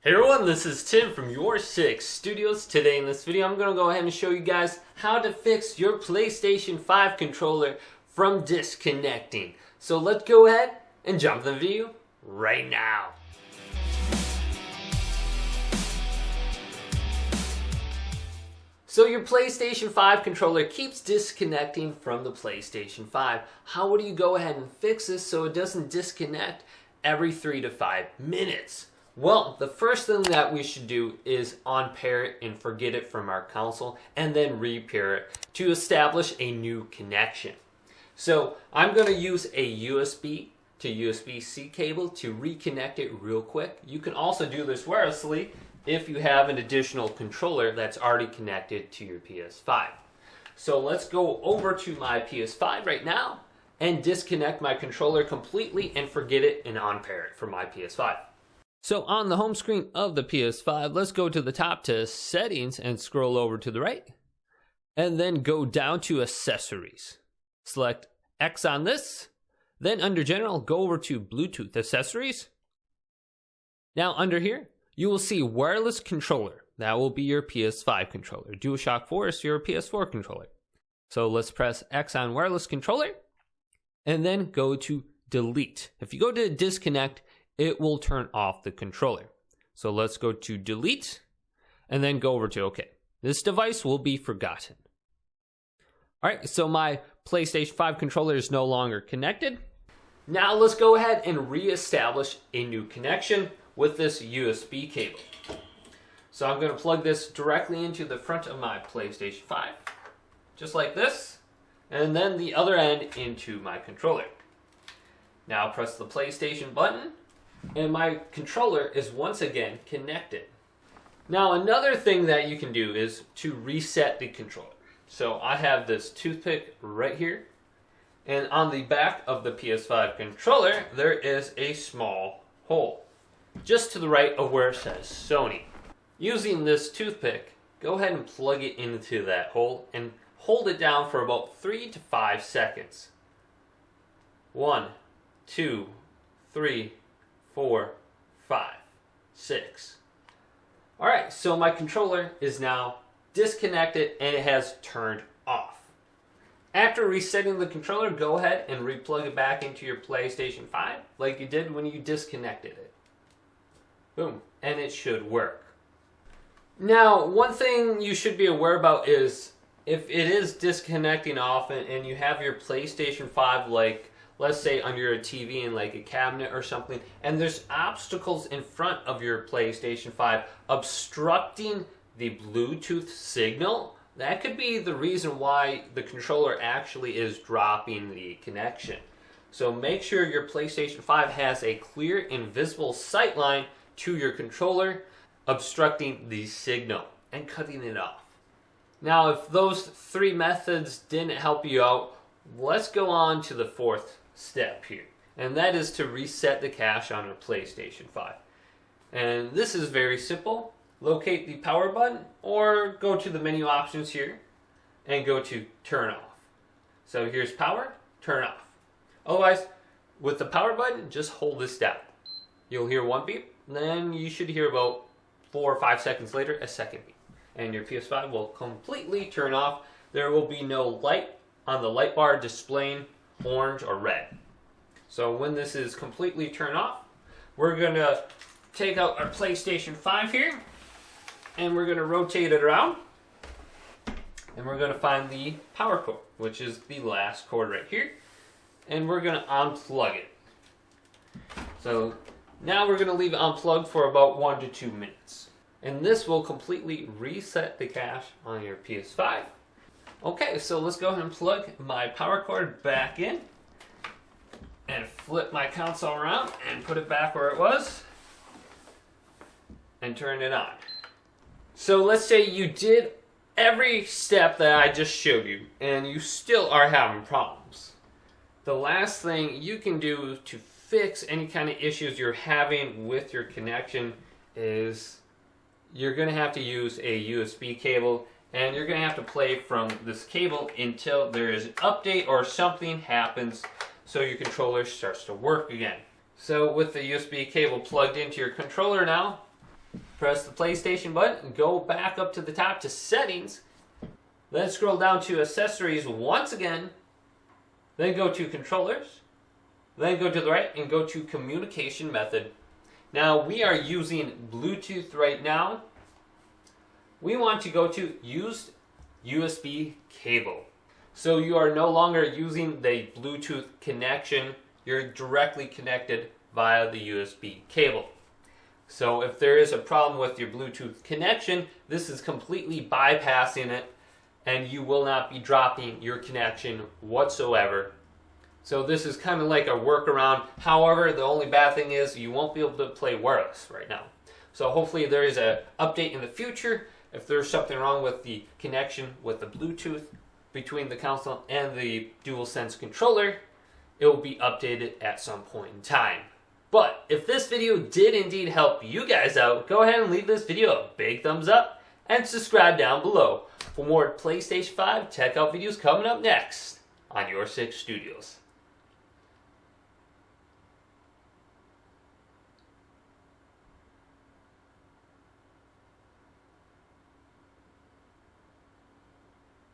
Hey everyone, this is Tim from YourSixStudios. Today in this video I'm going to go ahead and show you guys how to fix your PlayStation 5 controller from disconnecting. So let's go ahead and jump in the video right now. So your PlayStation 5 controller keeps disconnecting from the PlayStation 5. How would you go ahead and fix this so it doesn't disconnect every 3 to 5 minutes? Well, the first thing that we should do is unpair it and forget it from our console and then repair it to establish a new connection. So I'm going to use a USB to USB-C cable to reconnect it real quick. You can also do this wirelessly if you have an additional controller that's already connected to your PS5. So let's go over to my PS5 right now and disconnect my controller completely and forget it and unpair it from my PS5. So on the home screen of the PS5, let's go to the top to settings and scroll over to the right. And then go down to accessories. Select X on this. Then under general, go over to Bluetooth accessories. Now under here, you will see wireless controller. That will be your PS5 controller. DualShock 4 is your PS4 controller. So let's press X on wireless controller. And then go to delete. If you go to disconnect, it will turn off the controller. So let's go to delete and then go over to OK. This device will be forgotten. All right, so my PlayStation 5 controller is no longer connected. Now let's go ahead and reestablish a new connection with this USB cable. So I'm going to plug this directly into the front of my PlayStation 5, just like this, and then the other end into my controller. Now press the PlayStation button, and my controller is once again connected. Now another thing that you can do is to reset the controller. So I have this toothpick right here, and on the back of the PS5 controller there is a small hole just to the right of where it says Sony. Using this toothpick, go ahead and plug it into that hole and hold it down for about 3 to 5 seconds. 1, 2, 3, 4, 5, 6. Alright, so my controller is now disconnected and it has turned off. After resetting the controller, go ahead and replug it back into your PlayStation 5 like you did when you disconnected it. Boom, and it should work. Now, one thing you should be aware about is if it is disconnecting off and you have your PlayStation 5 like let's say under a TV in like a cabinet or something, and there's obstacles in front of your PlayStation 5 obstructing the Bluetooth signal, that could be the reason why the controller actually is dropping the connection. So make sure your PlayStation 5 has a clear and visible sight line to your controller, obstructing the signal and cutting it off. Now, if those 3 methods didn't help you out, let's go on to the 4th step here, and that is to reset the cache on your PlayStation 5. And this is very simple. Locate the power button or go to the menu options here and go to turn off. So here's power, turn off. Otherwise, with the power button, just hold this down. You'll hear 1 beep, then you should hear about 4 or 5 seconds later a 2nd beep, and your PS5 will completely turn off. There will be no light on the light bar displaying orange or red. So when this is completely turned off, we're going to take out our PlayStation 5 here and we're going to rotate it around, and we're going to find the power cord, which is the last cord right here, and we're going to unplug it. So now we're going to leave it unplugged for about 1 to 2 minutes, and this will completely reset the cache on your PS5. Okay, so let's go ahead and plug my power cord back in and flip my console around and put it back where it was and turn it on. So let's say you did every step that I just showed you and you still are having problems. The last thing you can do to fix any kind of issues you're having with your connection is you're going to have to use a USB cable, and you're going to have to play from this cable until there is an update or something happens so your controller starts to work again. So with the USB cable plugged into your controller now, press the PlayStation button and go back up to the top to settings. Then scroll down to accessories once again. Then go to controllers. Then go to the right and go to communication method. Now we are using Bluetooth right now. We want to go to use USB cable. So you are no longer using the Bluetooth connection. You're directly connected via the USB cable. So if there is a problem with your Bluetooth connection, this is completely bypassing it, and you will not be dropping your connection whatsoever. So this is kind of like a workaround. However, the only bad thing is you won't be able to play wireless right now. So hopefully there is an update in the future. If there's something wrong with the connection with the Bluetooth between the console and the DualSense controller, it will be updated at some point in time. But if this video did indeed help you guys out, go ahead and leave this video a big thumbs up and subscribe down below for more PlayStation 5 tech out videos coming up next on YourSixStudios.